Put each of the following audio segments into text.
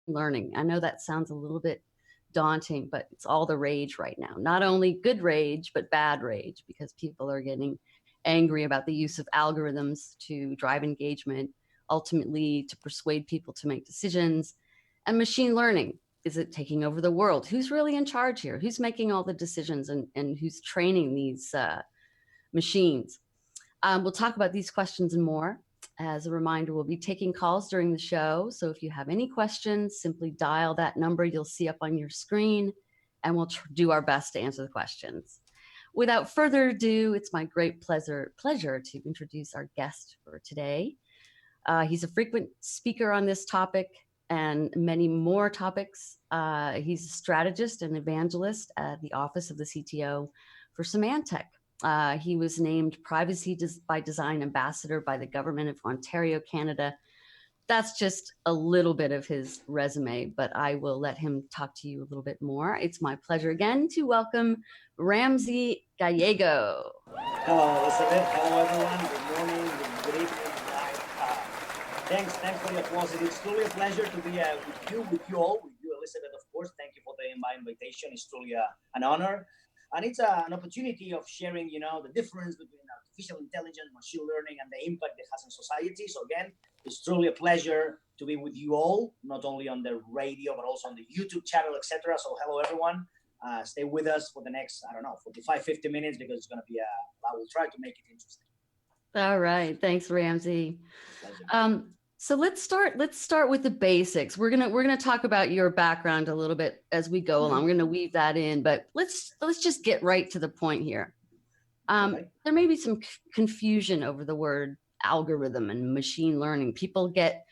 Learning. I know that sounds a little bit daunting, but it's all the rage right now. Not only good rage, but bad rage, because people are getting angry about the use of algorithms to drive engagement, ultimately to persuade people to make decisions. And machine learning, is it taking over the world? Who's really in charge here? Who's making all the decisions, and who's training these machines? We'll talk about these questions and more. As a reminder, we'll be taking calls during the show. So if you have any questions, simply dial that number you'll see up on your screen, and we'll do our best to answer the questions. Without further ado, it's my great pleasure to introduce our guest for today. He's a frequent speaker on this topic and many more topics. He's a strategist and evangelist at the Office of the CTO for Symantec. He was named Privacy by Design Ambassador by the Government of Ontario, Canada. That's just a little bit of his resume, but I will let him talk to you a little bit more. It's my pleasure again to welcome Ramsés Gallego. Hello, Elizabeth. Hello, everyone. Good morning, good evening, thanks for the applause. It's truly a pleasure to be with you all, with you, Elizabeth, of course. Thank you for the invitation. It's truly an honor. And it's an opportunity of sharing, the difference between artificial intelligence, machine learning, and the impact it has on society. So again, it's truly a pleasure to be with you all, not only on the radio, but also on the YouTube channel, etc. So hello, everyone. Stay with us for the next, 45, 50 minutes, because it's going to be I will try to make it interesting. All right. Thanks, Ramsés. So let's start with the basics. We're gonna talk about your background a little bit as we go along. We're gonna weave that in, but let's just get right to the point here. Okay. There may be some confusion over the word algorithm and machine learning. People get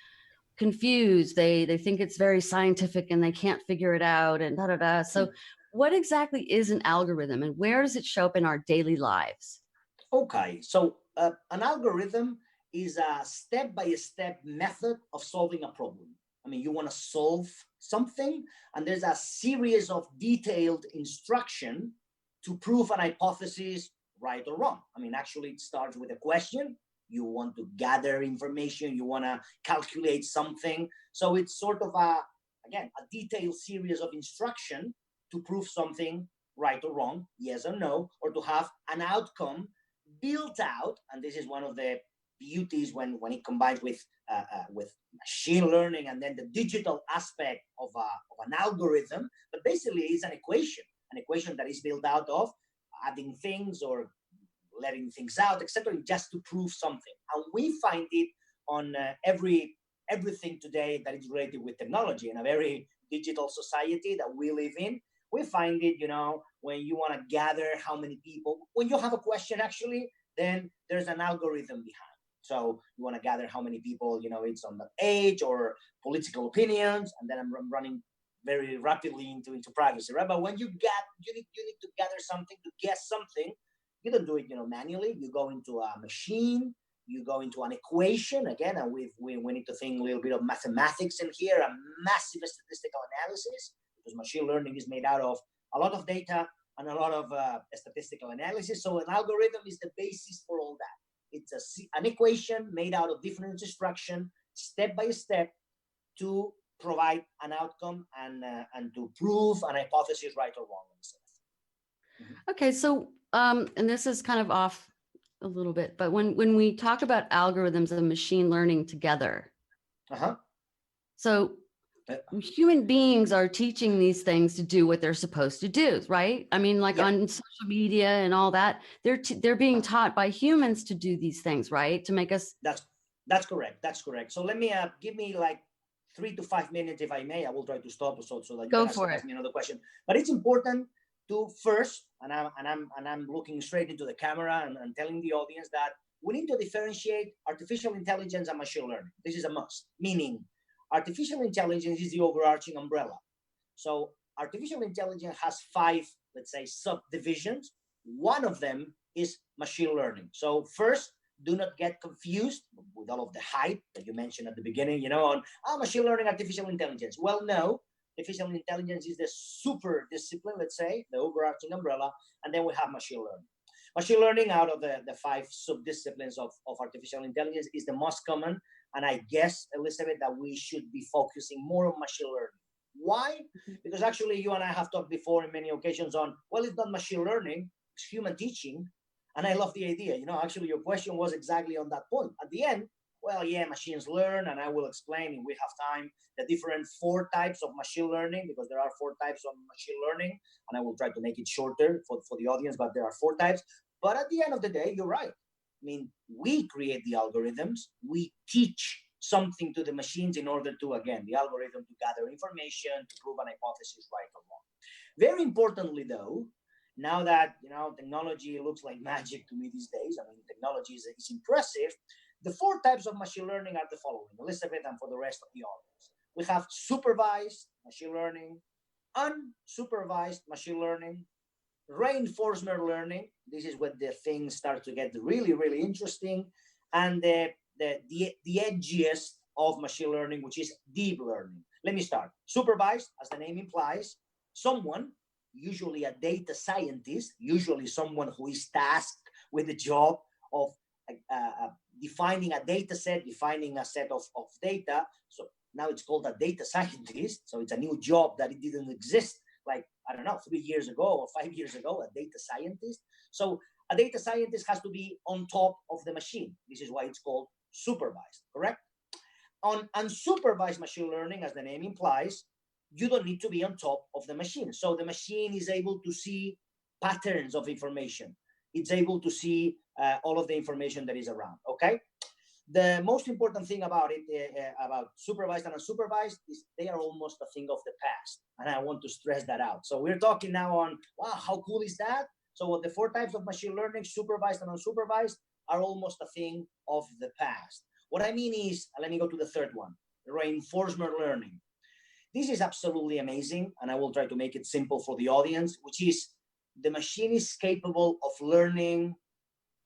confused. They think it's very scientific and they can't figure it out and da da da. So what exactly is an algorithm, and where does it show up in our daily lives? Okay, so an algorithm is a step-by-step method of solving a problem. I mean, you want to solve something, and there's a series of detailed instruction to prove an hypothesis right or wrong. I mean, actually, it starts with a question. You want to gather information. You want to calculate something. So it's sort of a detailed series of instruction to prove something right or wrong, yes or no, or to have an outcome built out. And this is one of the beauties when it combines with machine learning and then the digital aspect of an algorithm. But basically, it's an equation that is built out of adding things or letting things out, etc., just to prove something. And we find it on everything today that is related with technology. In a very digital society that we live in, we find it, when you want to gather how many people, when you have a question, actually, then there's an algorithm behind. So you want to gather how many people, it's on the age or political opinions, and then I'm running very rapidly into privacy, right? But when you need to gather something, to guess something, you don't do it, manually. You go into a machine, you go into an equation again, and we need to think a little bit of mathematics in here, a massive statistical analysis, because machine learning is made out of a lot of data and a lot of statistical analysis. So an algorithm is the basis for all that. It's an equation made out of different instructions, step by step, to provide an outcome and to prove an hypothesis right or wrong. Okay, so and this is kind of off a little bit, but when we talk about algorithms and machine learning together, so human beings are teaching these things to do what they're supposed to do, right? I mean, like on social media and all that, they're being taught by humans to do these things, right? To make us. That's correct. That's correct. So let me give me like 3 to 5 minutes, if I may. I will try to stop so that you can ask me another question. But it's important to first, and I'm looking straight into the camera and telling the audience that we need to differentiate artificial intelligence and machine learning. This is a must, meaning artificial intelligence is the overarching umbrella. So artificial intelligence has 5, let's say, subdivisions. One of them is machine learning. So first, do not get confused with all of the hype that you mentioned at the beginning, on machine learning, artificial intelligence. Well, no, artificial intelligence is the super discipline, let's say, the overarching umbrella, and then we have machine learning. Machine learning, out of the 5 sub-disciplines of artificial intelligence, is the most common, and I guess, Elizabeth, that we should be focusing more on machine learning. Why? Because actually you and I have talked before in many occasions on, well, it's not machine learning, it's human teaching. And I love the idea, actually your question was exactly on that point. At the end, well, yeah, machines learn, and I will explain, if we have time, the different 4 types of machine learning, because there are 4 types of machine learning, and I will try to make it shorter for the audience, but there are 4 types. But at the end of the day, you're right. I mean, we create the algorithms, we teach something to the machines in order to, again, the algorithm to gather information, to prove an hypothesis right or wrong. Very importantly, though, now that, technology looks like magic to me these days, I mean, technology is impressive. The 4 types of machine learning are the following, Elizabeth, and for the rest of the audience. We have supervised machine learning, unsupervised machine learning, reinforcement learning. This is where the things start to get really, really interesting. And the edgiest of machine learning, which is deep learning. Let me start. Supervised, as the name implies, someone, usually a data scientist, usually someone who is tasked with the job of defining a data set, defining a set of data. So now it's called a data scientist. So it's a new job that it didn't exist like, I don't know, 3 years ago or 5 years ago, a data scientist. So a data scientist has to be on top of the machine. This is why it's called supervised, correct? On unsupervised machine learning, as the name implies, you don't need to be on top of the machine. So the machine is able to see patterns of information. It's able to see all of the information that is around, okay? The most important thing about it, about supervised and unsupervised, is they are almost a thing of the past. And I want to stress that out. So we're talking now on, wow, how cool is that? So the 4 types of machine learning, supervised and unsupervised, are almost a thing of the past. What I mean is, let me go to the third one, reinforcement learning. This is absolutely amazing, and I will try to make it simple for the audience, which is the machine is capable of learning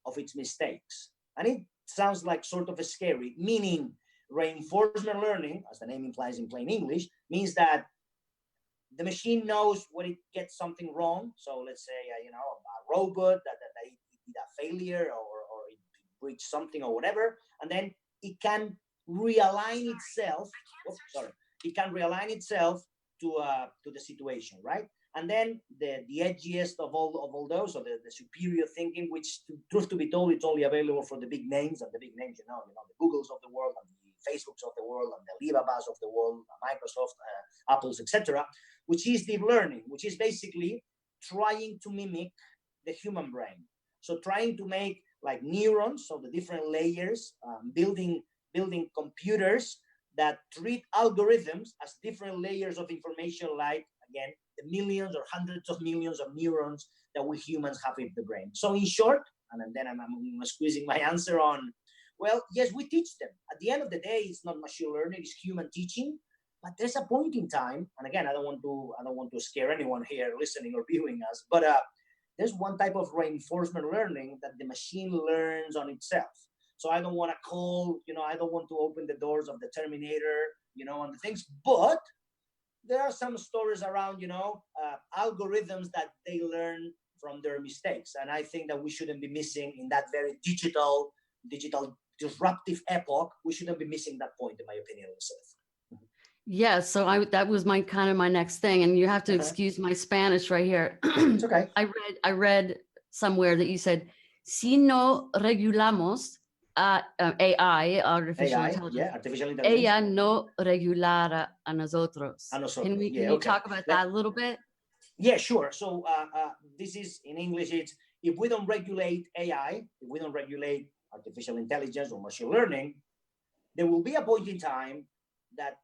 of its mistakes. And it sounds like sort of scary, meaning reinforcement learning, as the name implies in plain English, means that the machine knows when it gets something wrong. So let's say, a robot that it did a failure or it breached something or whatever, and then it can realign itself. It can realign itself to the situation, right? And then the edgiest of all those, or the superior thinking, which, truth to be told, it's only available for the big names, and the big names, the Googles of the world, and the Facebooks of the world, and the Alibabas of the world, Microsoft, Apples, etc., which is deep learning, which is basically trying to mimic the human brain. So trying to make like neurons, so the different layers, building computers that treat algorithms as different layers of information, like, again, the millions or hundreds of millions of neurons that we humans have in the brain. So in short, and then I'm squeezing my answer on, well, yes, we teach them. At the end of the day, it's not machine learning, it's human teaching. But there's a point in time, and again, I don't want to scare anyone here listening or viewing us, but there's one type of reinforcement learning that the machine learns on itself. So I don't want to call, I don't want to open the doors of the Terminator, and the things, but there are some stories around, algorithms that they learn from their mistakes. And I think that we shouldn't be missing in that very digital disruptive epoch. We shouldn't be missing that point, in my opinion, Elizabeth. Yeah, so that was my next thing, and you have to excuse my Spanish right here. It's okay. I read somewhere that you said si no regulamos AI, artificial intelligence, artificial intelligence, ella no regulará a nosotros. a nosotros. Can Yeah, you okay. talk about that a little bit? Yeah, sure. So this is in English. It's if we don't regulate AI, if we don't regulate artificial intelligence or machine learning, there will be a point in time that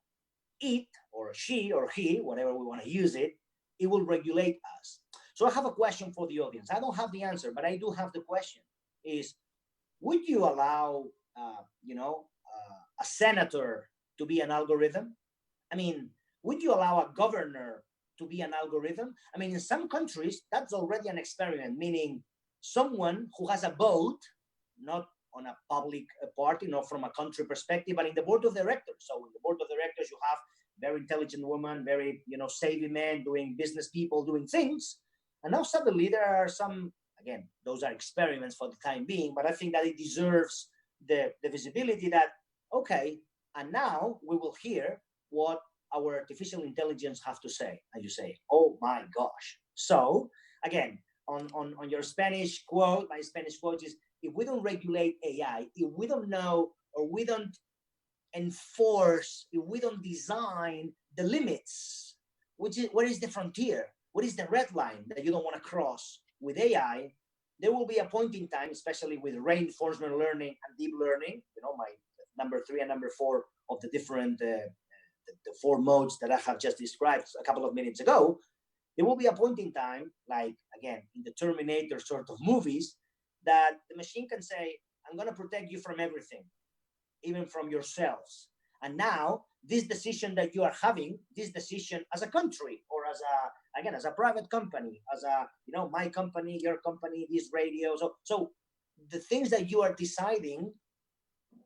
it or she or he, whatever we want to use it, it will regulate us. So I have a question for the audience. I don't have the answer, but I do have the question: is would you allow, a senator to be an algorithm? I mean, would you allow a governor to be an algorithm? I mean, in some countries, that's already an experiment, meaning someone who has a vote, not on a public party, not from a country perspective, but in the board of directors. So in the board of directors, you have very intelligent women, very, savvy men, doing business people, doing things. And now suddenly there are some, again, those are experiments for the time being, but I think that it deserves the visibility that, okay, and now we will hear what our artificial intelligence have to say. And you say, oh my gosh. So again, on your Spanish quote, my Spanish quote is, if we don't regulate AI, if we don't know or we don't enforce, if we don't design the limits, what is the frontier? What is the red line that you don't want to cross with AI? There will be a point in time, especially with reinforcement learning and deep learning, my number 3 and number 4 of the different the 4 modes that I have just described a couple of minutes ago. There will be a point in time, like again in the Terminator sort of movies, that the machine can say, I'm going to protect you from everything, even from yourselves. And now this decision that you are having, this decision as a country or as a private company, as a, my company, your company, this radio. So the things that you are deciding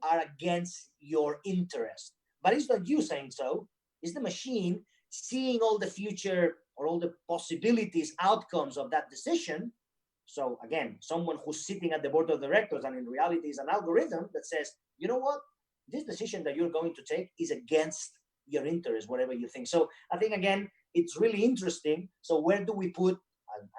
are against your interest. But it's not you saying so, it's the machine seeing all the future or all the possibilities, outcomes of that decision. So again, someone who's sitting at the board of directors and in reality is an algorithm that says, you know what, this decision that you're going to take is against your interest, whatever you think. So I think, again, it's really interesting. So where do we put,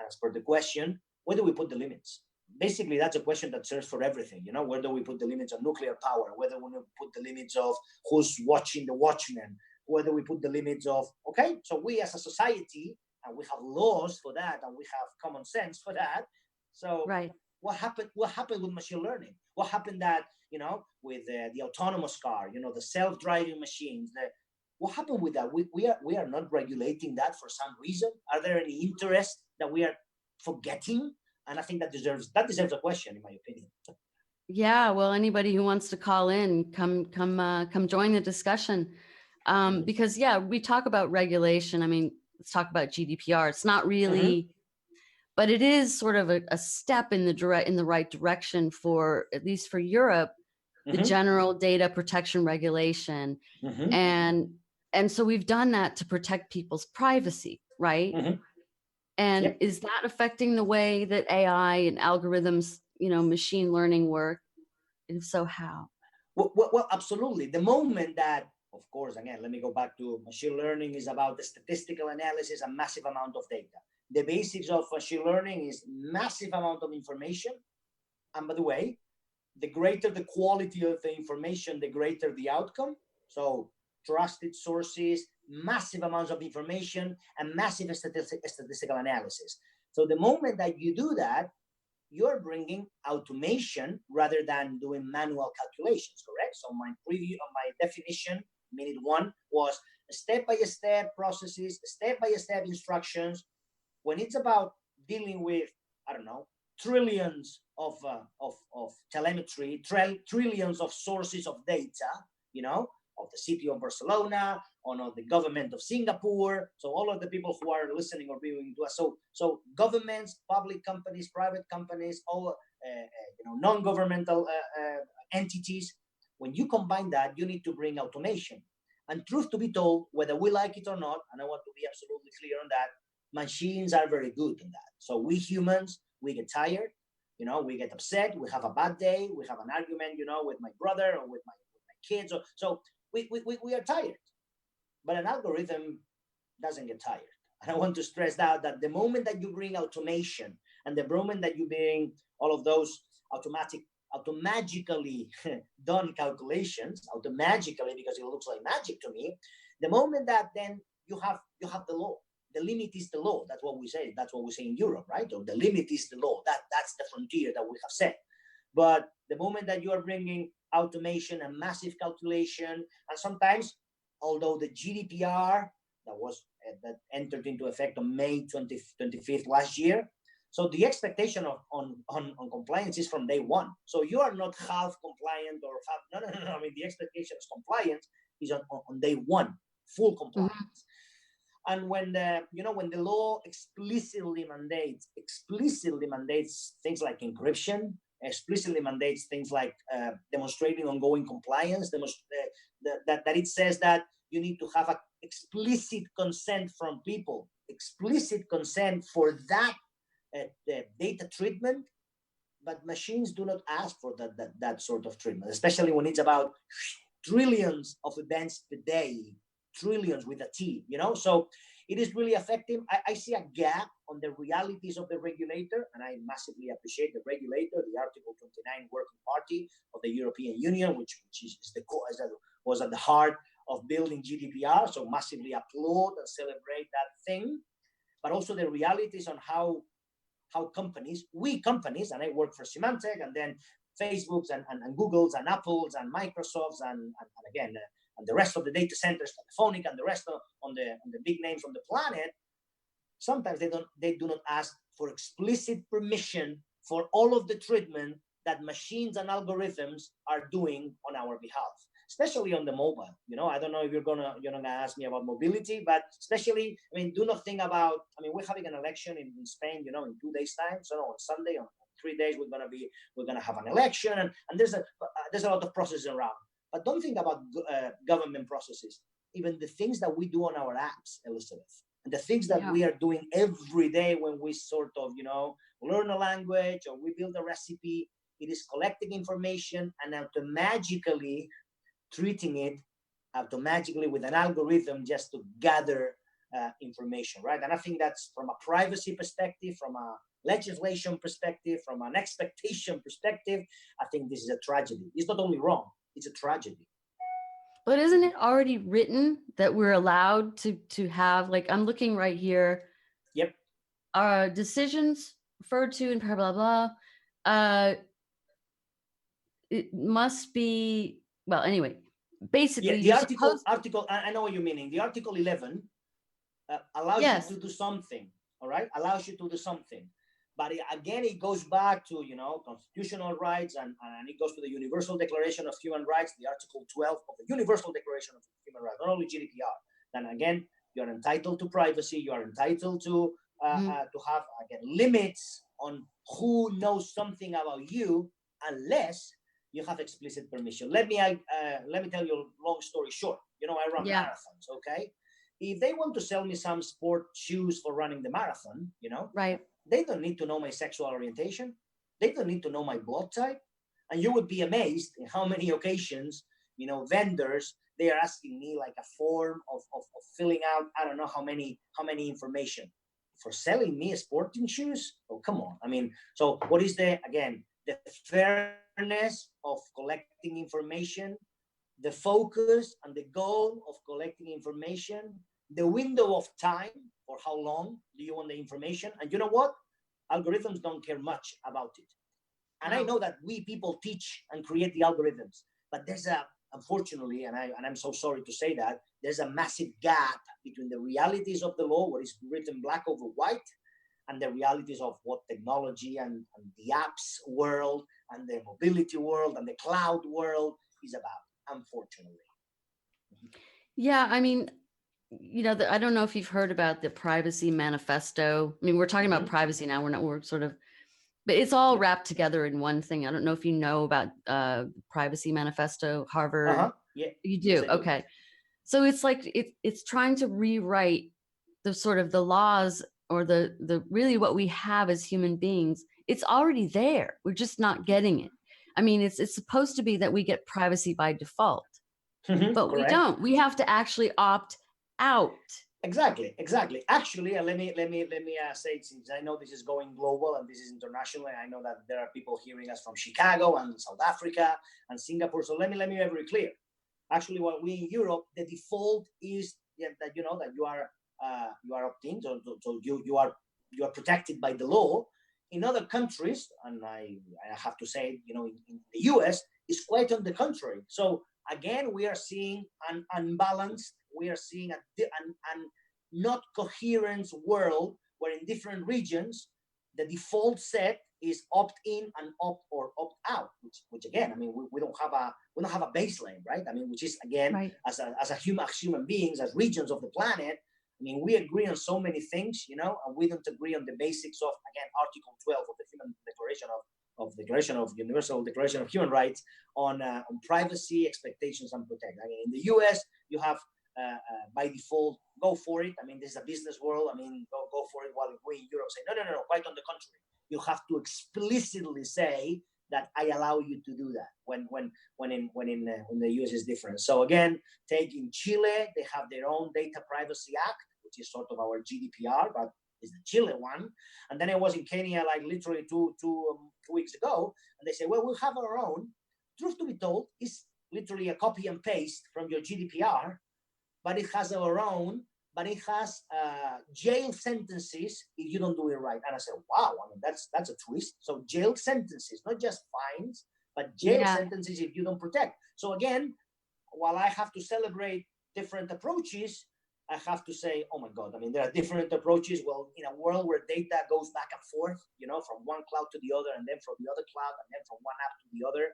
as per the question, where do we put the limits? Basically, that's a question that serves for everything. Where do we put the limits on nuclear power? Whether we put the limits of who's watching the watchmen? Whether we put the limits of, okay, so we as a society, and we have laws for that, and we have common sense for that. So right. What happened with machine learning? What happened that, with the autonomous car, the self-driving machines, what happened with that? We are not regulating that for some reason. Are there any interests that we are forgetting? And I think that deserves a question, in my opinion. Yeah, well, anybody who wants to call in, come join the discussion. Because we talk about regulation. I mean, let's talk about GDPR. It's not really, but it is sort of a step in the right direction for, at least for Europe, the general data protection regulation. And so we've done that to protect people's privacy, right? And is that affecting the way that AI and algorithms, machine learning work? If so, how? Well, absolutely. The moment that, of course, again, let me go back to machine learning is about the statistical analysis and massive amount of data. The basics of machine learning is massive amount of information. And by the way, the greater the quality of the information, the greater the outcome. So trusted sources, massive amounts of information, and massive statistical analysis. So the moment that you do that, you're bringing automation rather than doing manual calculations, correct? So my definition, minute 1, was step-by-step processes, step-by-step instructions. When it's about dealing with, I don't know, trillions of telemetry, trillions of sources of data, of the city of Barcelona, of the government of Singapore. So all of the people who are listening or viewing to us. So governments, public companies, private companies, all non-governmental entities. When you combine that, you need to bring automation. And truth to be told, whether we like it or not, and I want to be absolutely clear on that, machines are very good in that. So we humans, we get tired, we get upset, we have a bad day, we have an argument, with my brother or with my kids. So we are tired. But an algorithm doesn't get tired. And I want to stress that the moment that you bring automation and the moment that you bring all of those automatically done calculations, automatically, because it looks like magic to me. The moment that then you have the law. The limit is the law. That's what we say. That's what we say in Europe, right? Or the limit is the law. That's the frontier that we have set. But the moment that you are bringing automation and massive calculation, and sometimes, although the GDPR that entered into effect on May 25th last year, so the expectation on compliance is from day one. So you are not half compliant or half. No. I mean, the expectation of compliance is on day one, full compliance. Mm-hmm. And when the law explicitly mandates things like encryption, explicitly mandates things like demonstrating ongoing compliance, that it says that you need to have a explicit consent from people, explicit consent for that data treatment, but machines do not ask for that sort of treatment, especially when it's about trillions of events per day, trillions with a T, So it is really effective. I see a gap on the realities of the regulator, and I massively appreciate the regulator, the Article 29 Working Party of the European Union, which was at the heart of building GDPR. So massively applaud and celebrate that thing, but also the realities on how companies, and I work for Symantec, and then Facebooks and Googles and Apples and Microsofts and again, and the rest of the data centers, Telephonic and the rest on the big names on the planet, sometimes they do not ask for explicit permission for all of the treatment that machines and algorithms are doing on our behalf, especially on the mobile. I don't know if you're gonna ask me about mobility, but especially, do not think about. We're having an election in Spain, in 2 days' time. So on Sunday, on 3 days, we're gonna have an election, and there's a lot of processes around. But don't think about government processes. Even the things that we do on our apps, Elizabeth, and the things that we are doing every day when we sort of, learn a language or we build a recipe, it is collecting information and automatically treating it automatically with an algorithm just to gather information, right? And I think that's from a privacy perspective, from a legislation perspective, from an expectation perspective, I think this is a tragedy. It's not only wrong, it's a tragedy. But isn't it already written that we're allowed to have, like, I'm looking right here. Yep. Decisions referred to and blah, blah, blah. It must be, well, anyway, basically. Yeah, the article, I know what you're meaning. The Article 11 allows you to do something, all right? Allows you to do something. But again, it goes back to, constitutional rights, and it goes to the Universal Declaration of Human Rights, the Article 12 of the Universal Declaration of Human Rights, not only GDPR. And again, you're entitled to privacy. You are entitled to have, again, limits on who knows something about you, unless you have explicit permission. Let me tell you a long story short. I run marathons, okay? If they want to sell me some sport shoes for running the marathon, right. They don't need to know my sexual orientation. They don't need to know my blood type. And you would be amazed in how many occasions, vendors, they are asking me like a form of filling out, I don't know how many information for selling me sporting shoes. Oh, come on. So what is the fairness of collecting information, the focus and the goal of collecting information, the window of time, for how long do you want the information? And you know what? Algorithms don't care much about it. And I know that we people teach and create the algorithms, but there's unfortunately, and I'm so sorry to say that, there's a massive gap between the realities of the law, what is written black over white, and the realities of what technology and the apps world and the mobility world and the cloud world is about, unfortunately. Yeah, I don't know if you've heard about the Privacy Manifesto. We're talking about privacy now. But it's all wrapped together in one thing. I don't know if you know about Privacy Manifesto, Harvard. Yeah, you do. Yes, okay. So it's like it's trying to rewrite the sort of the laws or the really what we have as human beings. It's already there. We're just not getting it. It's supposed to be that we get privacy by default, but correct. We don't. We have to actually opt out Exactly, exactly. Actually, let me say, since I know this is going global and this is international, and I know that there are people hearing us from Chicago and South Africa and Singapore. So let me be very clear. Actually, what we in Europe, the default is that that you are opt-in, so you are protected by the law. In other countries, and I have to say, in the US, it's quite on the contrary. So again, we are seeing an unbalanced, we are seeing an not coherent world where in different regions the default set is opt-in and opt-out, which again, I mean, we don't have a baseline, right? I mean, which is again, Right. as human beings, as regions of the planet. I mean, we agree on so many things, and we don't agree on the basics of, again, Article 12 of the Human Declaration of Universal Declaration of Human Rights on privacy, expectations, and protect. I mean, in the U.S., you have by default, go for it. I mean, this is a business world. I mean, go for it. While we in Europe say, no. Quite on the contrary, you have to explicitly say that I allow you to do that. When the US is different. So again, take in Chile, they have their own Data Privacy Act, which is sort of our GDPR, but it's the Chile one. And then I was in Kenya like literally two weeks ago, and they say, well, we'll have our own. Truth to be told, is literally a copy and paste from your GDPR, but it has our own, but it has jail sentences if you don't do it right. And I said, wow, I mean, that's a twist. So jail sentences, not just fines, but jail Yeah. sentences if you don't protect. So again, while I have to celebrate different approaches, I have to say, oh my God, I mean, there are different approaches. Well, in a world where data goes back and forth, from one cloud to the other, and then from the other cloud, and then from one app to the other.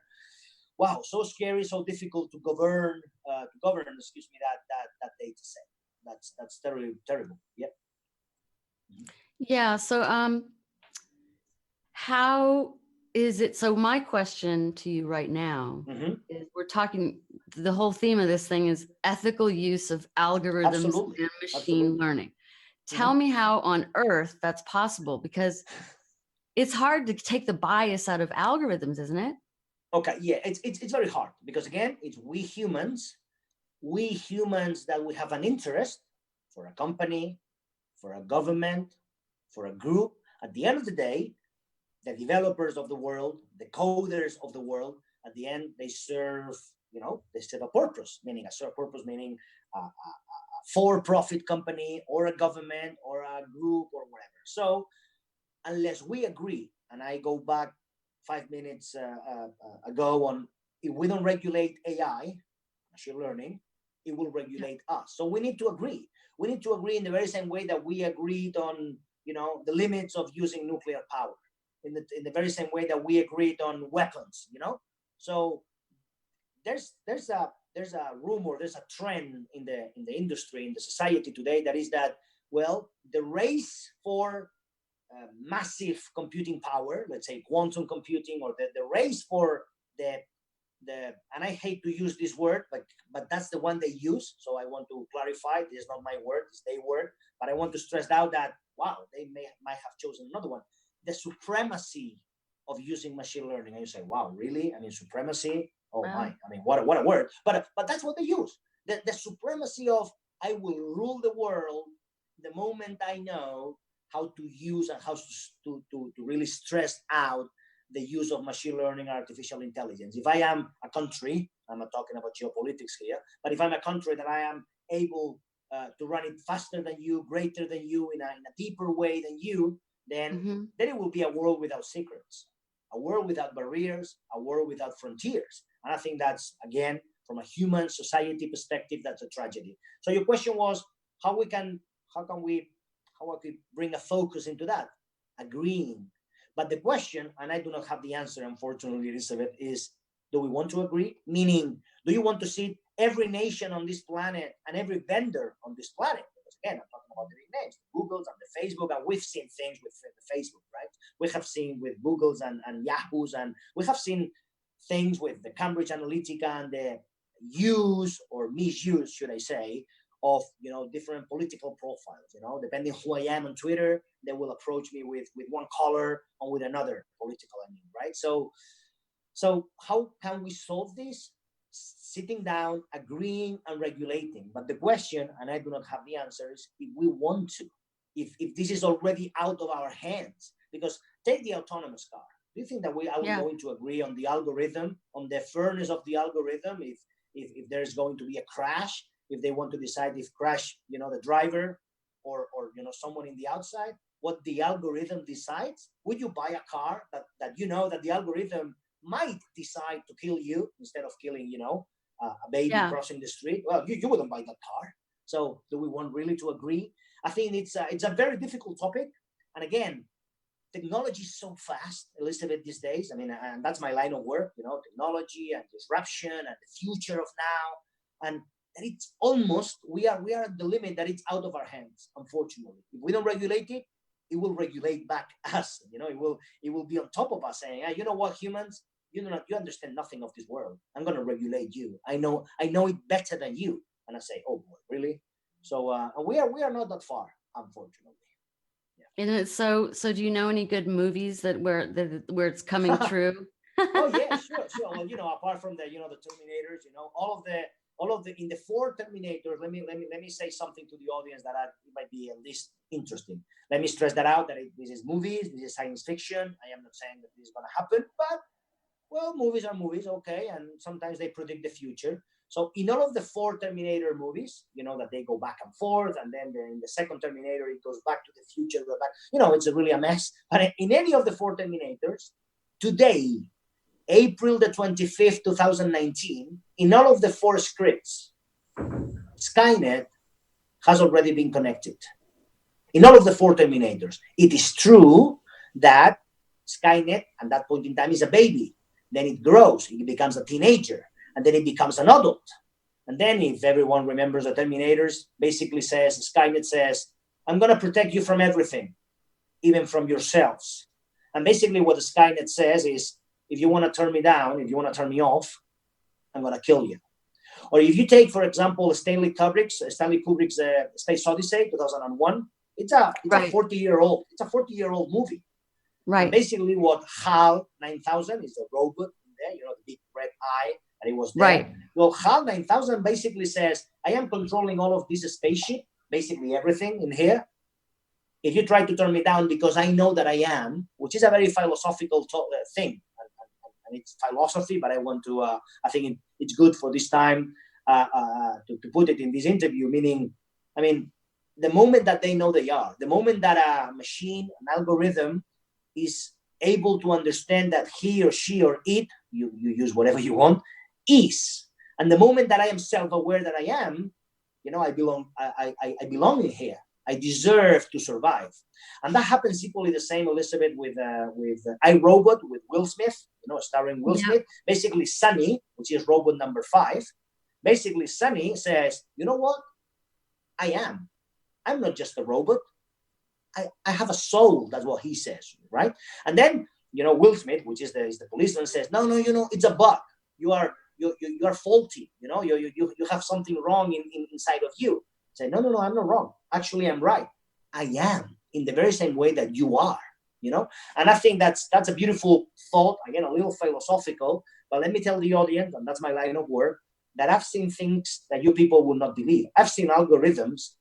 Wow, so scary, so difficult to govern. Excuse me, that data set. That's terrible. Yep. Yeah. So how is it? So my question to you right now is, we're talking, the whole theme of this thing is ethical use of algorithms Absolutely. and machine Absolutely. learning. Tell me how on earth that's possible, because it's hard to take the bias out of algorithms, isn't it? Okay, yeah, it's very hard because again, it's we humans that we have an interest for a company, for a government, for a group. At the end of the day, the developers of the world, the coders of the world, at the end, they serve a purpose, meaning a for-profit company or a government or a group or whatever. So unless we agree, and I go back 5 minutes ago on, if we don't regulate AI, machine learning, it will regulate us. So we need to agree. We need to agree in the very same way that we agreed on, the limits of using nuclear power. In the very same way that we agreed on weapons. So there's a rumor, there's a trend in the industry, in the society today, that is that, well, the race for massive computing power, let's say quantum computing, or the race for the and I hate to use this word, but that's the one they use. So I want to clarify, this is not my word, it's their word, but I want to stress out that, wow, they might have chosen another one. The supremacy of using machine learning. And you say, wow, really? I mean, supremacy? Oh my, I mean, what a word. But that's what they use. The supremacy of, I will rule the world the moment I know how to use and how to really stress out the use of machine learning and artificial intelligence. If I am a country, I'm not talking about geopolitics here, but if I'm a country that I am able to run it faster than you, greater than you, in a deeper way than you, then it will be a world without secrets, a world without barriers, a world without frontiers. And I think that's, again, from a human society perspective, that's a tragedy. So your question was, how can we bring a focus into that? Agreeing. But the question, and I do not have the answer, unfortunately, Elizabeth, is, do we want to agree? Meaning, do you want to see every nation on this planet and every vendor on this planet? Because again, I'm talking about the big names, the Googles and the Facebook, and we've seen things with the Facebook, right? We have seen with Googles and Yahoos, and we have seen things with the Cambridge Analytica and the use or misuse, should I say, of different political profiles. Depending who I am on Twitter, they will approach me with one color or with another political, right? So how can we solve this? sitting down, agreeing and regulating. But the question, and I do not have the answer, is if we want to, if this is already out of our hands. Because take the autonomous car. Do you think that are we going to agree on the algorithm, on the fairness of the algorithm? If there's going to be a crash, if they want to decide if crash, the driver or someone in the outside, what the algorithm decides? Would you buy a car that that the algorithm might decide to kill you instead of killing, a baby crossing the street? Well, you wouldn't buy that car. So do we want really to agree? I think it's a very difficult topic. And again, technology is so fast, Elizabeth, these days. I mean, and that's my line of work, technology and disruption and the future of now. And it's almost, we are at the limit that it's out of our hands, unfortunately. If we don't regulate it, it will regulate back us. It will be on top of us saying, you know what, humans, you understand nothing of this world. I'm going to regulate you. I know it better than you. And I say, oh boy, really? So we are not that far, unfortunately. And so do you know any good movies where it's coming true? Oh yeah, sure. Well, apart from the the Terminators, all of the in the 4 Terminators. Let me say something to the audience that it might be at least interesting. Let me stress that out. That this is movies. This is science fiction. I am not saying that this is going to happen, but well, movies are movies, okay, and sometimes they predict the future. So in all of the 4 Terminator movies, that they go back and forth, and then in the second Terminator, it goes back to the future, go back. It's really a mess. But in any of the 4 Terminators, today, April the 25th, 2019, in all of the 4 scripts, Skynet has already been connected. In all of the 4 Terminators, it is true that Skynet, at that point in time, is a baby. Then it grows, it becomes a teenager, and then it becomes an adult. And then, if everyone remembers the Terminators, basically says, Skynet says, I'm going to protect you from everything, even from yourselves. And basically what the Skynet says is, if you want to turn me down, if you want to turn me off, I'm going to kill you. Or if you take, for example, Stanley Kubrick's Space Odyssey, 2001, it's a 40-year-old movie. Right. And basically what HAL 9000 is the robot in there, the big red eye, and it was there. Right. Well, HAL 9000 basically says, I am controlling all of this spaceship, basically everything in here. If you try to turn me down because I know that I am, which is a very philosophical thing, and it's philosophy, but I want to, I think it's good for this time to put it in this interview, meaning, I mean, the moment that they know they are, the moment that a machine, an algorithm is able to understand that he or she or it, you use whatever you want, is, and the moment that I am self-aware that I am, I belong in here. I deserve to survive. And that happens equally the same, Elizabeth, with iRobot, with Will Smith, starring Will Smith. Basically, Sunny, which is robot number 5, basically Sunny says, you know what? I'm not just a robot. I have a soul. That's what he says, right? And then, Will Smith, which is the policeman, says, no, it's a bug. You are faulty. You have something wrong inside of you. Say, no, I'm not wrong. Actually, I'm right. I am in the very same way that you are, And I think that's a beautiful thought. Again, a little philosophical, but let me tell the audience, and that's my line of work, that I've seen things that you people will not believe. I've seen algorithms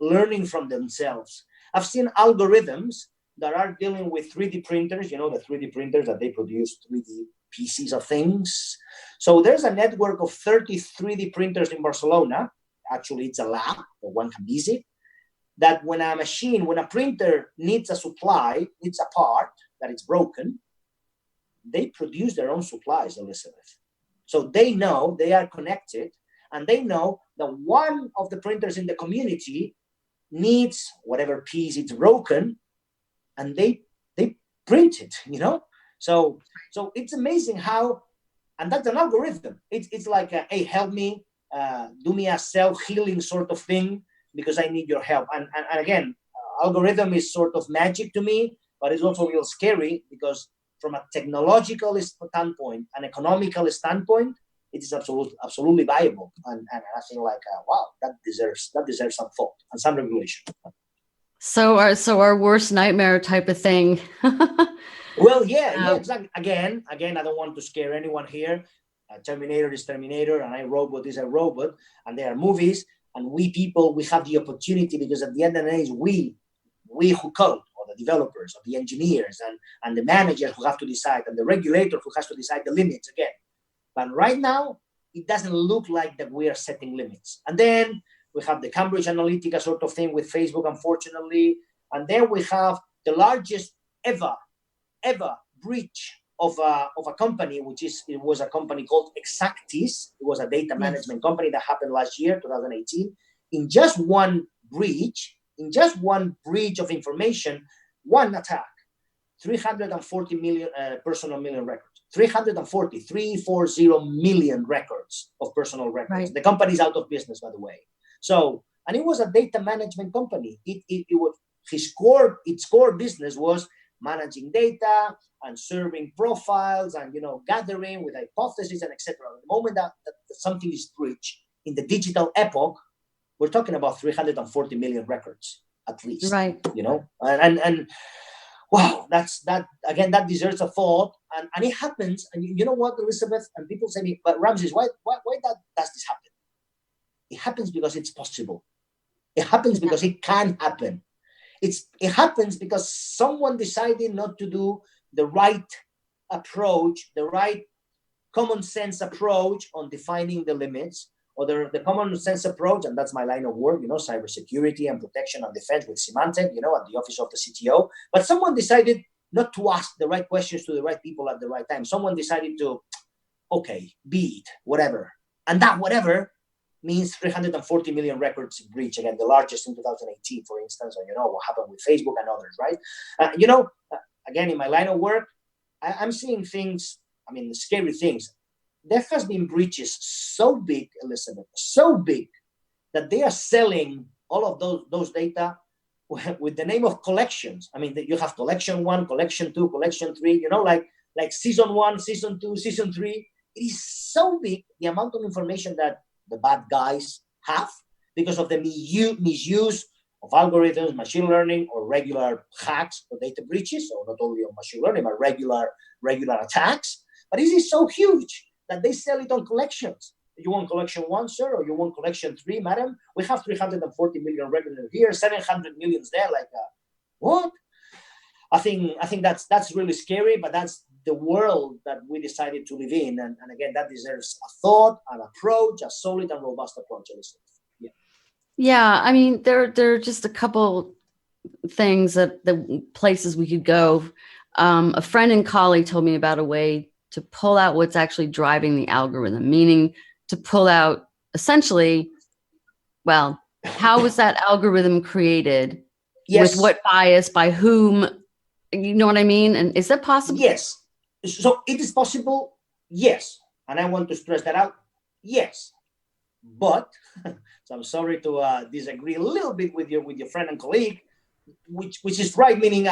learning from themselves. I've seen algorithms that are dealing with 3D printers, the 3D printers that they produce 3D pieces of things. So there's a network of 30 3D printers in Barcelona. Actually, it's a lab that one can visit. That when a printer needs a supply, needs a part that is broken, they produce their own supplies, Elizabeth. So they know they are connected, and they know that one of the printers in the community needs whatever piece it's broken, and they print it, So it's amazing how, and that's an algorithm. It's like, hey, help me, do me a self-healing sort of thing because I need your help. And again, algorithm is sort of magic to me, but it's also real scary because from a technological standpoint, an economical standpoint, it is absolutely viable. And I think like, wow, that deserves some thought and some regulation. So our worst nightmare type of thing. Well, yeah, exactly. Again, I don't want to scare anyone here. Terminator is Terminator, and iRobot is iRobot, and there are movies, and we people, we have the opportunity, because at the end of the day, it's we who code, or the developers, or the engineers, and the managers who have to decide, and the regulator who has to decide the limits again. But right now, it doesn't look like that we are setting limits. And then we have the Cambridge Analytica sort of thing with Facebook, unfortunately. And then we have the largest ever breach of a company, it was a company called Exactis. It was a data management company that happened last year, 2018. In just one breach of information, one attack, 340 million personal million records. 340 million records of personal records. Right. The company is out of business, by the way. So, and it was a data management company. It was its core business was managing data and serving profiles and gathering with hypotheses and etc. The moment that something is breached in the digital epoch, we're talking about 340 million records at least. Right. And wow, that deserves a thought. And it happens. And you know what, Elizabeth? And people say to me, but Ramsés, why does this happen? It happens because it's possible. It happens because it can happen. It happens because someone decided not to do the right approach, the right common sense approach on defining the limits, or the common sense approach, and that's my line of work, cybersecurity and protection and defense with Symantec, at the office of the CTO. But someone decided not to ask the right questions to the right people at the right time. Someone decided to, okay, be it, whatever. And that whatever means 340 million records breach, again, the largest in 2018, for instance, and what happened with Facebook and others, right? Again, in my line of work, I'm seeing things, scary things. There has been breaches so big, Elizabeth, so big, that they are selling all of those data with the name of collections. You have collection 1, collection 2, collection 3, like season 1, season 2, season 3. It is so big, the amount of information that the bad guys have, because of the misuse of algorithms, machine learning, or regular hacks or data breaches, or not only on machine learning, but regular attacks. But it is so huge that they sell it on collections. You want collection 1, sir, or you want collection 3, madam? We have 340 million records here, 700 million there. What? I think that's really scary, but that's the world that we decided to live in. And again, that deserves a thought, an approach, a solid and robust approach. Yeah, there are just a couple things that the places we could go. A friend and colleague told me about a way to pull out what's actually driving the algorithm, meaning to pull out essentially, well, how was that algorithm created? Yes. With what bias, by whom, you know what I mean? And is that possible? Yes. So it is possible, yes. And I want to stress that out, yes. But, so I'm sorry to disagree a little bit with your friend and colleague, which is right, meaning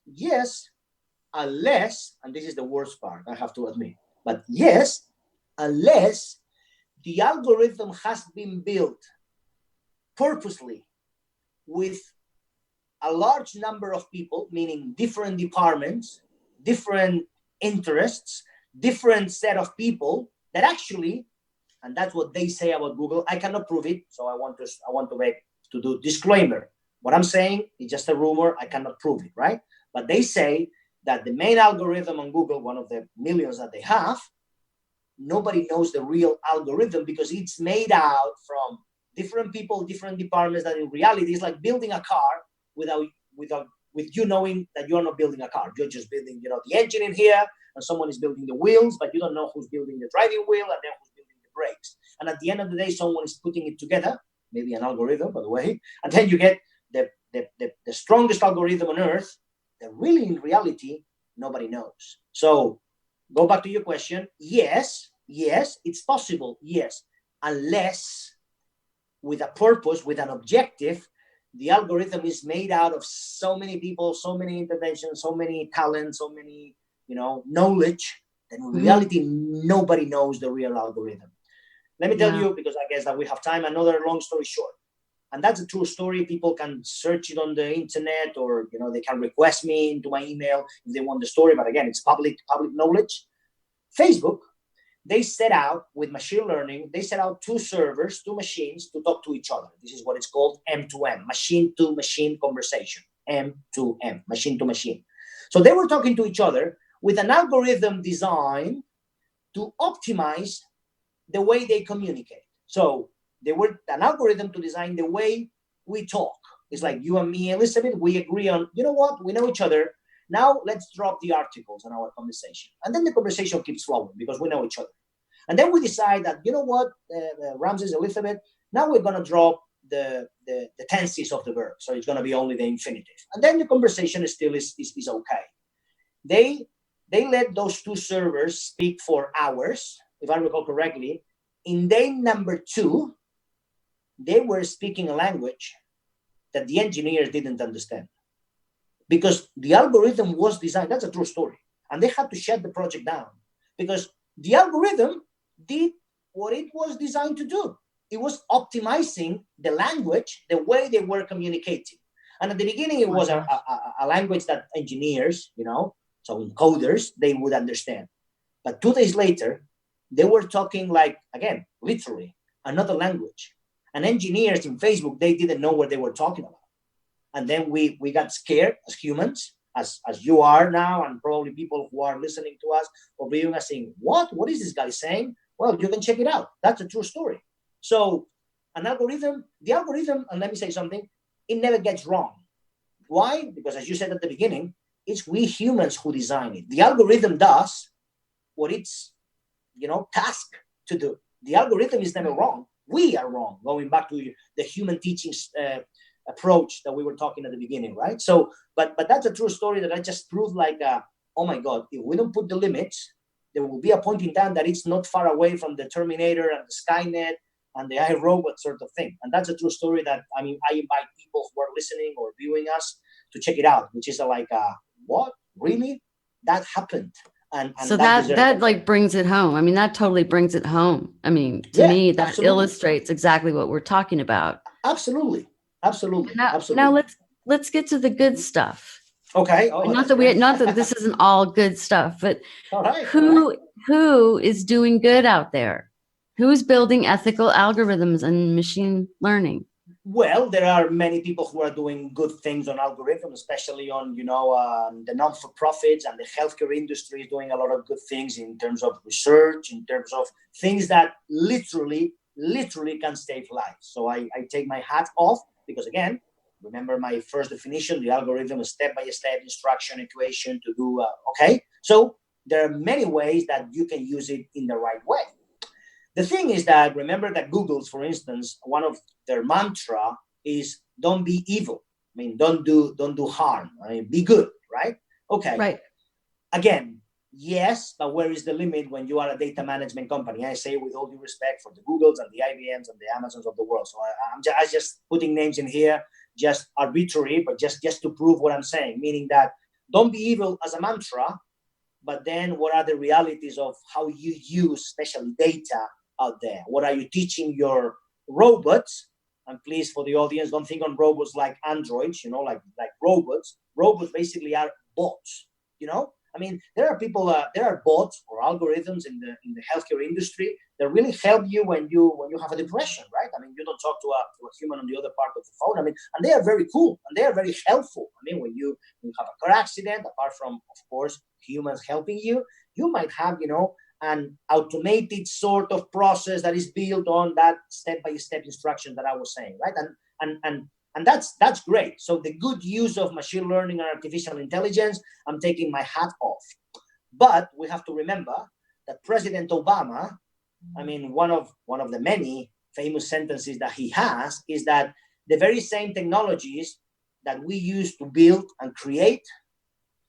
yes, unless, and this is the worst part, I have to admit, but yes, unless the algorithm has been built purposely with a large number of people, meaning different departments, different interests, different set of people that actually, and that's what they say about Google. I cannot prove it, so I want to do disclaimer. What I'm saying is just a rumor. I cannot prove it, right? But they say that the main algorithm on Google, one of the millions that they have, nobody knows the real algorithm because it's made out from different people, different departments. That in reality is like building a car with you knowing that you're not building a car. You're just building, the engine in here, and someone is building the wheels, but you don't know who's building the driving wheel and then who's building the brakes. And at the end of the day, someone is putting it together, maybe an algorithm, by the way, and then you get the strongest algorithm on earth that really, in reality, nobody knows. So go back to your question. Yes, it's possible. Yes, unless with a purpose, with an objective, the algorithm is made out of so many people, so many interventions, so many talents, so many, knowledge, that in reality, nobody knows the real algorithm. Let me tell you, because I guess that we have time, another long story short. And that's a true story. People can search it on the internet, or, they can request me into my email if they want the story. But again, it's public knowledge. Facebook they set out with machine learning, they set out two servers, two machines to talk to each other. This is what it's called M2M, machine to machine conversation, M2M, machine to machine. So they were talking to each other with an algorithm designed to optimize the way they communicate. So they were an algorithm to design the way we talk. It's like you and me, Elizabeth, we agree on, you know what, we know each other. Now let's drop the articles on our conversation. And then the conversation keeps flowing because we know each other. And then we decide that, you know what, Ramsés, Elizabeth, now we're going to drop the tenses of the verb. So it's going to be only the infinitive. And then the conversation still is okay. They let those two servers speak for hours, if I recall correctly. In day number 2, they were speaking a language that the engineers didn't understand. Because the algorithm was designed, that's a true story. And they had to shut the project down because the algorithm did what it was designed to do. It was optimizing the language, the way they were communicating. And at the beginning, it was a language that engineers, so encoders, they would understand. But 2 days later, they were talking like, again, literally, another language. And engineers in Facebook, they didn't know what they were talking about. And then we got scared as humans, as you are now, and probably people who are listening to us or viewing us saying, what is this guy saying? Well, you can check it out. That's a true story. So the algorithm, and let me say something, it never gets wrong. Why? Because as you said at the beginning, it's we humans who design it. The algorithm does what it's, tasked to do. The algorithm is never wrong. We are wrong, going back to the human teachings approach that we were talking at the beginning, right? So, but that's a true story that I just proved like, oh my God, if we don't put the limits, there will be a point in time that it's not far away from the Terminator and the Skynet and the iRobot sort of thing. And that's a true story that, I invite people who are listening or viewing us to check it out, which is what? Really? That happened. And so that like brings it home. That totally brings it home. To me, that absolutely illustrates exactly what we're talking about. Absolutely. Now let's get to the good stuff. Okay. Not that this isn't all good stuff, but who is doing good out there? Who's building ethical algorithms and machine learning? Well, there are many people who are doing good things on algorithms, especially on, the non-for-profits, and the healthcare industry is doing a lot of good things in terms of research, in terms of things that literally can save lives. So I take my hat off because, again, remember my first definition, the algorithm is step-by-step instruction equation to do, okay? So there are many ways that you can use it in the right way. The thing is that, remember that Google's, for instance, one of their mantra is don't be evil. Don't do harm. Be good, right? Okay. Right. Again, yes, but where is the limit when you are a data management company? I say with all due respect for the Googles and the IBMs and the Amazons of the world. So I'm just putting names in here, just arbitrary, but just to prove what I'm saying, meaning that don't be evil as a mantra, but then what are the realities of how you use especially data out there? What are you teaching your robots? And please, for the audience, don't think on robots like androids, like robots. Robots basically are bots, there are people, there are bots or algorithms in the healthcare industry that really help you when you have a depression, right? You don't talk to a human on the other part of the phone. And they are very cool and they are very helpful. When you have a car accident, apart from, of course, humans helping you, you might have, an automated sort of process that is built on that step-by-step instruction that I was saying, right? And that's great. So the good use of machine learning and artificial intelligence, I'm taking my hat off. But we have to remember that President Obama, one of the many famous sentences that he has is that the very same technologies that we use to build and create,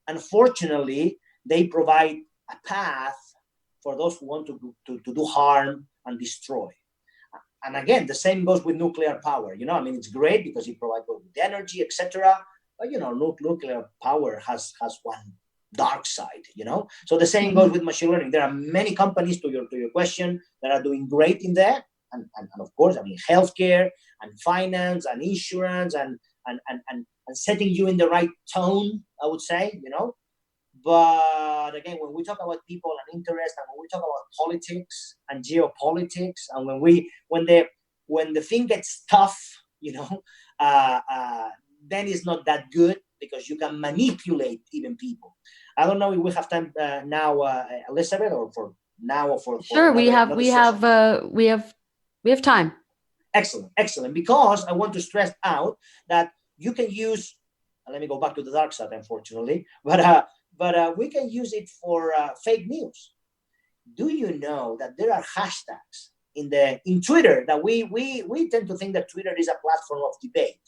unfortunately, they provide a path for those who want to do harm and destroy. And again, the same goes with nuclear power. It's great because it provides with energy, etc. But nuclear power has one dark side. So the same goes with machine learning. There are many companies, to your question, that are doing great in there, and of course, healthcare and finance and insurance and setting you in the right tone, I would say. But again, when we talk about people and interest, and when we talk about politics and geopolitics, and when the thing gets tough, uh, uh, then it's not that good, because you can manipulate even people. I don't know if we have time now, Elizabeth, or for now, or for Sure, another session. we have time. Excellent. Because I want to stress out that you can use. Let me go back to the dark side, unfortunately, but we can use it for fake news. Do you know that there are hashtags in Twitter that we tend to think that Twitter is a platform of debate?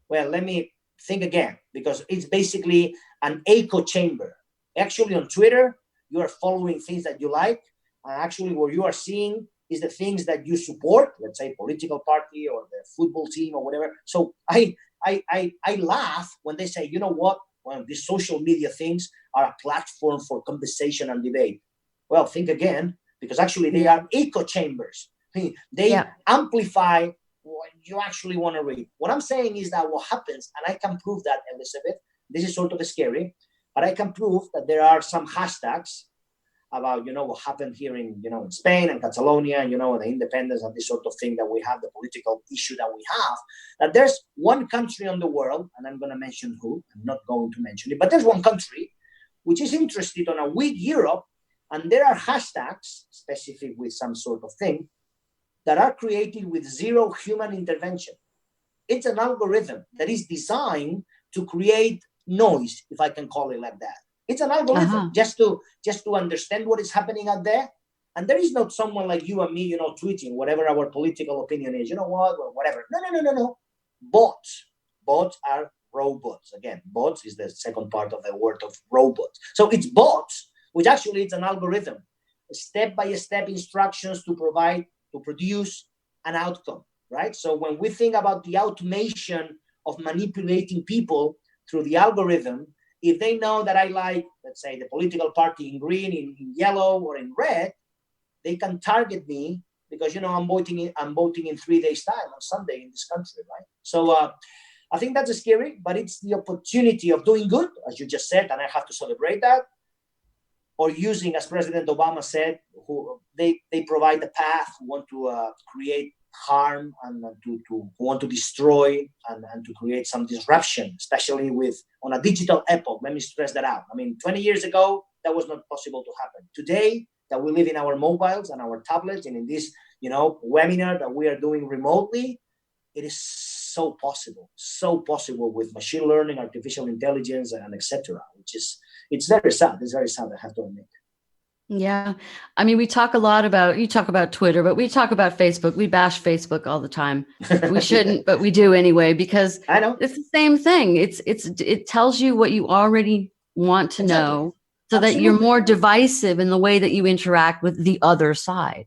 Well, let me think again, because it's basically an echo chamber. Actually, on Twitter, you are following things that you like, and actually what you are seeing is the things that you support, let's say political party or the football team or whatever. So I laugh when they say, you know what, well, these social media things are a platform for conversation and debate. Well, think again, because actually they are echo chambers. They amplify what you actually want to read. What I'm saying is that what happens, and I can prove that, Elizabeth, this is sort of scary, but I can prove that there are some hashtags about, what happened here in Spain and Catalonia, and the independence and this sort of thing that we have, the political issue that we have, that there's one country on the world, and I'm going to mention who, I'm not going to mention it, but there's one country which is interested on a weak Europe, and there are hashtags specific with some sort of thing that are created with zero human intervention. It's an algorithm that is designed to create noise, if I can call it like that. It's an algorithm just to understand what is happening out there. And there is not someone like you and me, tweeting whatever our political opinion is. You know what? Well, whatever. No. Bots. Bots are robots. Again, bots is the second part of the word of robots. So it's bots, which actually it's an algorithm, step-by-step instructions to produce an outcome, right? So when we think about the automation of manipulating people through the algorithm, if they know that I like, let's say, the political party in green, in yellow, or in red, they can target me because I'm voting in 3 days' time on Sunday in this country, right? So I think that's scary, but it's the opportunity of doing good, as you just said, and I have to celebrate that. Or using, as President Obama said, who they provide the path who want to create harm and who want to destroy and to create some disruption, especially on a digital epoch. Let me stress that out. I mean, 20 years ago, that was not possible to happen. Today, that we live in our mobiles and our tablets and in this, webinar that we are doing remotely, it is so possible with machine learning, artificial intelligence, and etc. It's very sad. It's very sad, I have to admit. Yeah. I mean, you talk about Twitter, but we talk about Facebook. We bash Facebook all the time. We shouldn't, but we do anyway, because I know it's the same thing. It tells you what you already want to know, so that you're more divisive in the way that you interact with the other side.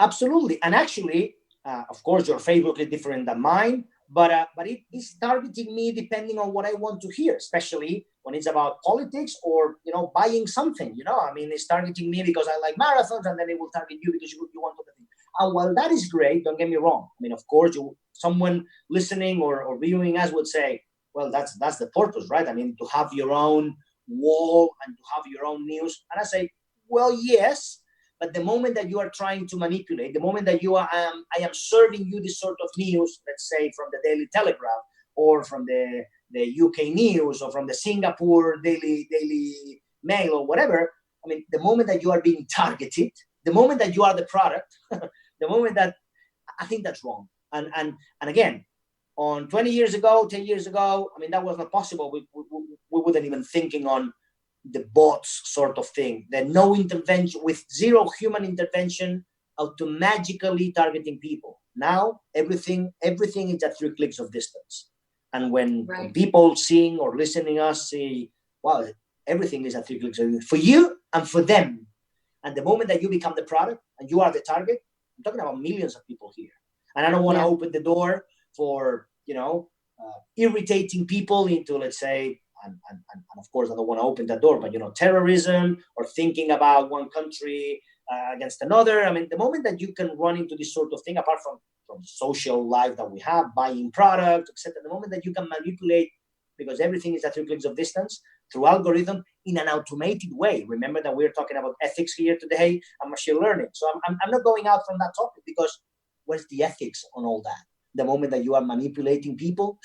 Absolutely. And actually, of course, your Facebook is different than mine, but it is targeting me depending on what I want to hear, especially when it's about politics or buying something. I mean, it's targeting me because I like marathons, and then it will target you because you want to. And while that is great, don't get me wrong. I mean, of course, someone listening or viewing us would say, well, that's the purpose, right? I mean, to have your own wall and to have your own news. And I say, well, yes. But the moment that you are trying to manipulate, the moment that I am serving you this sort of news, let's say from the Daily Telegraph or from the UK News or from the Singapore Daily Mail or whatever, I mean, the moment that you are being targeted, the moment that you are the product, the moment that, I think that's wrong. And again, on 20 years ago, 10 years ago, I mean, that was not possible. We wouldn't even thinking on the bots sort of thing, the no intervention, with zero human intervention, automatically targeting people. Now everything is at 3 clicks of distance. And when people seeing or listening us say, wow, everything is at 3 clicks for you and for them. And the moment that you become the product and you are the target, I'm talking about millions of people here. And I don't want to open the door for, irritating people into, let's say, and of course, I don't want to open that door, but, terrorism or thinking about one country against another. I mean, the moment that you can run into this sort of thing, apart from the social life that we have, buying products, etc., the moment that you can manipulate, because everything is at 3 clicks of distance, through algorithm in an automated way. Remember that we're talking about ethics here today and machine learning. So I'm not going out from that topic, because where's the ethics on all that? The moment that you are manipulating people,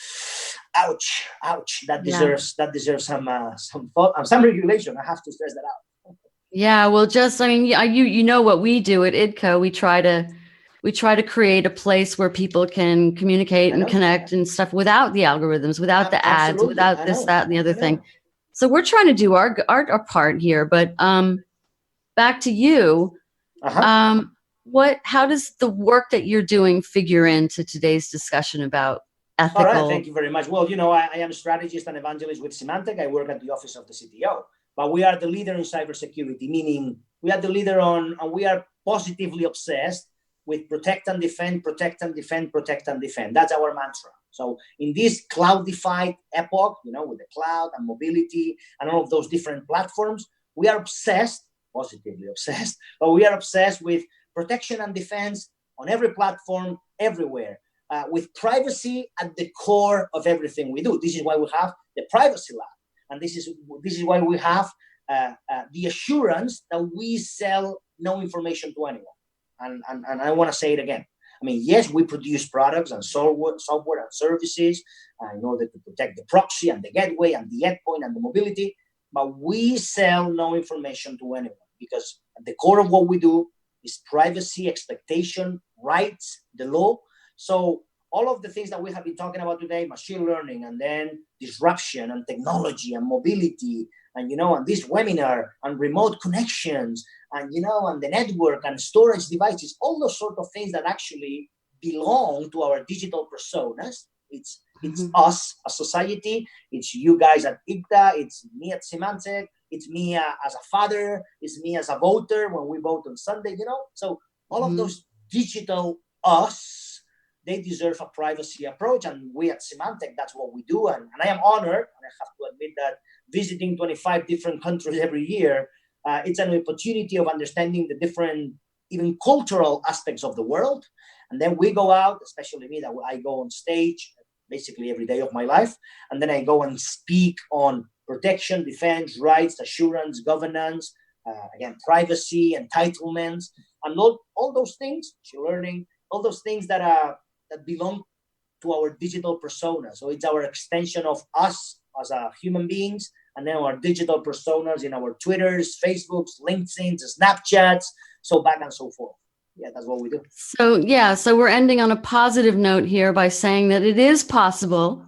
ouch, ouch. That deserves some thought and some regulation. I have to stress that out. Yeah, well, just I mean, you know what we do at Idka. We try to create a place where people can communicate and connect and stuff without the algorithms, without the ads, without this, that, and the other thing. So we're trying to do our part here. But back to you. How does the work that you're doing figure into today's discussion about ethical? All right, thank you very much. Well, I am a strategist and evangelist with Symantec. I work at the office of the CTO, but we are the leader in cybersecurity, meaning we are the leader and we are positively obsessed with protect and defend, protect and defend, protect and defend. That's our mantra. So in this cloudified epoch, with the cloud and mobility and all of those different platforms, we are obsessed, positively obsessed, but we are obsessed with protection and defense on every platform, everywhere, with privacy at the core of everything we do. This is why we have the privacy lab. And this is why we have the assurance that we sell no information to anyone. And I want to say it again. I mean, yes, we produce products and software and services in order to protect the proxy and the gateway and the endpoint and the mobility, but we sell no information to anyone, because at the core of what we do is privacy, expectation, rights, the law. So all of the things that we have been talking about today, machine learning, and then disruption and technology and mobility, and and this webinar and remote connections, and and the network and storage devices, all those sort of things that actually belong to our digital personas. It's us, a society. It's you guys at Idka. It's me at Symantec. It's me as a father. It's me as a voter when we vote on Sunday. So all of those digital us, they deserve a privacy approach, and we at Symantec, that's what we do. And I am honored, and I have to admit that visiting 25 different countries every year, it's an opportunity of understanding the different, even cultural aspects of the world. And then we go out, especially me, that I go on stage basically every day of my life, and then I go and speak on protection, defense, rights, assurance, governance, again, privacy, entitlements, and all those things, learning, all those things that belong to our digital persona. So it's our extension of us as human beings, and then our digital personas in our Twitters, Facebooks, LinkedIns, Snapchats, so back and so forth. Yeah, that's what we do. So we're ending on a positive note here by saying that it is possible.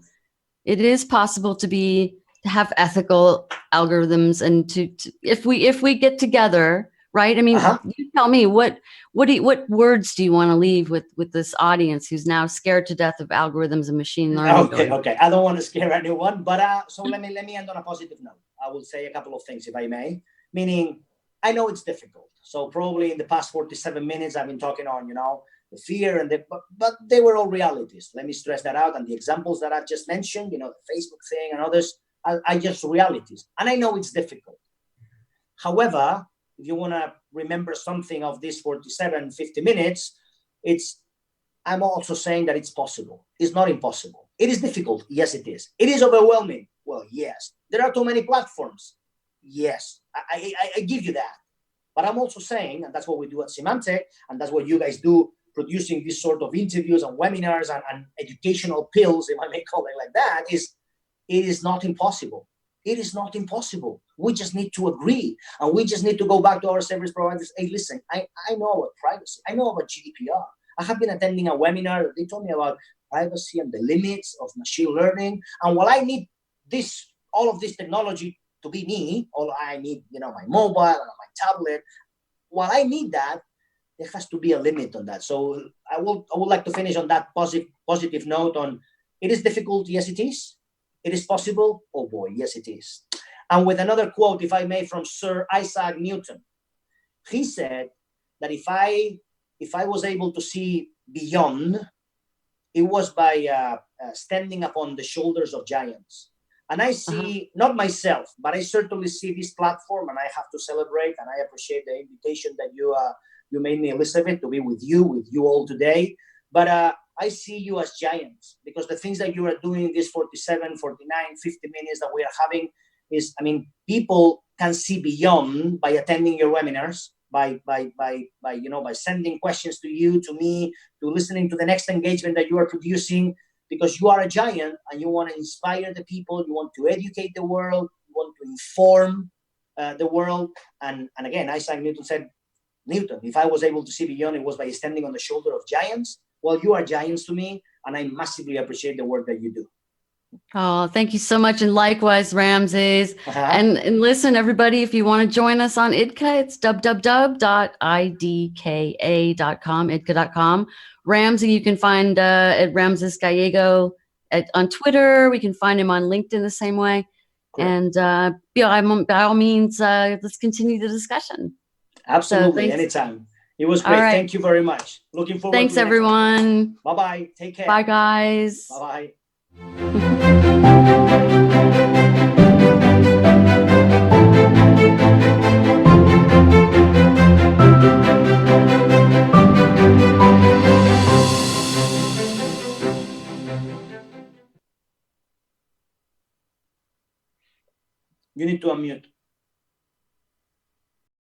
It is possible to have ethical algorithms, and to if we get together, right? I mean, you tell me what words do you want to leave with this audience who's now scared to death of algorithms and machine learning? Okay. I don't want to scare anyone, but so let me end on a positive note. I will say a couple of things, if I may. Meaning, I know it's difficult. So probably in the past 47 minutes, I've been talking on, the fear and but they were all realities. Let me stress that out. And the examples that I've just mentioned, the Facebook thing and others, are just realities. And I know it's difficult. However, if you want to remember something of this 50 minutes, I'm also saying that it's possible. It's not impossible. It is difficult. Yes, it is. It is overwhelming. Well, yes. There are too many platforms. Yes, I give you that. But I'm also saying, and that's what we do at Symantec, and that's what you guys do, producing this sort of interviews and webinars and educational pills, if I may call it like that, it is not impossible. It is not impossible. We just need to agree, and we just need to go back to our service providers. Hey, listen, I know about privacy. I know about GDPR. I have been attending a webinar. They told me about privacy and the limits of machine learning. And while I need all of this technology to be me, all I need, my mobile and my tablet, while I need that, there has to be a limit on that. So I would like to finish on that positive note on, it is difficult. Yes, it is. It is possible. Oh boy, yes, it is. And with another quote, if I may, from Sir Isaac Newton, he said that if I was able to see beyond, it was by standing upon the shoulders of giants. And I see, not myself, but I certainly see this platform, and I have to celebrate, and I appreciate the invitation that you made me, Elizabeth, to be with you all today. But I see you as giants, because the things that you are doing, these 47, 49, 50 minutes that we are having, is, I mean, people can see beyond by attending your webinars, by sending questions to you, to me, to listening to the next engagement that you are producing, because you are a giant and you want to inspire the people, you want to educate the world, you want to inform the world. And again, Isaac Newton said, Newton, if I was able to see beyond, it was by standing on the shoulder of giants. Well, you are giants to me, and I massively appreciate the work that you do. Oh, thank you so much. And likewise, Ramsés. And listen, everybody, if you want to join us on Idka, it's www.idka.com, idka.com. Ramsey, you can find at Ramsés Gallego on Twitter. We can find him on LinkedIn the same way. Correct. And by all means, let's continue the discussion. Absolutely, so anytime. It was great. Right. Thank you very much. Looking forward. Thanks, to everyone. Bye-bye. Take care. Bye, guys. Bye-bye. You need to unmute.